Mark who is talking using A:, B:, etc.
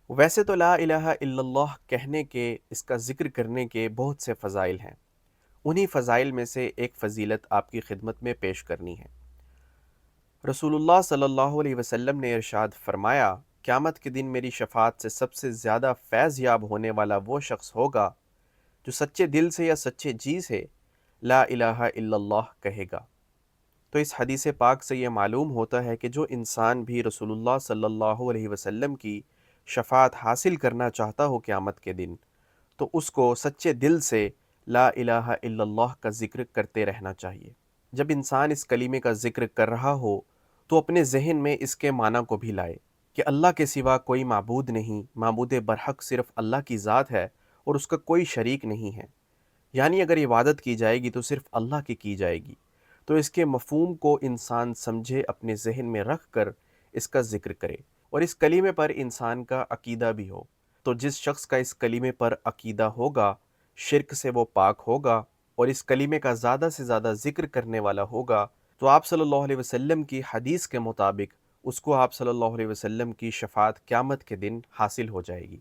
A: ویسے تو لا الہ الا اللہ کہنے کے، اس کا ذکر کرنے کے بہت سے فضائل ہیں۔ انہی فضائل میں سے ایک فضیلت آپ کی خدمت میں پیش کرنی ہے۔ رسول اللہ صلی اللہ علیہ وسلم نے ارشاد فرمایا، قیامت کے دن میری شفاعت سے سب سے زیادہ فیض یاب ہونے والا وہ شخص ہوگا جو سچے دل سے یا سچے جی سے لا الہ الا اللہ کہے گا۔ تو اس حدیث پاک سے یہ معلوم ہوتا ہے کہ جو انسان بھی رسول اللہ صلی اللہ علیہ وسلم کی شفاعت حاصل کرنا چاہتا ہو قیامت کے دن، تو اس کو سچے دل سے لا الہ الا اللہ کا ذکر کرتے رہنا چاہیے۔ جب انسان اس کلمے کا ذکر کر رہا ہو تو اپنے ذہن میں اس کے معنی کو بھی لائے کہ اللہ کے سوا کوئی معبود نہیں، معبود برحق صرف اللہ کی ذات ہے اور اس کا کوئی شریک نہیں ہے۔ یعنی اگر عبادت کی جائے گی تو صرف اللہ کی جائے گی۔ تو اس کے مفہوم کو انسان سمجھے، اپنے ذہن میں رکھ کر اس کا ذکر کرے اور اس کلمے پر انسان کا عقیدہ بھی ہو۔ تو جس شخص کا اس کلمے پر عقیدہ ہوگا، شرک سے وہ پاک ہوگا اور اس کلمے کا زیادہ سے زیادہ ذکر کرنے والا ہوگا، تو آپ صلی اللہ علیہ وسلم کی حدیث کے مطابق اس کو آپ صلی اللہ علیہ وسلم کی شفاعت قیامت کے دن حاصل ہو جائے گی۔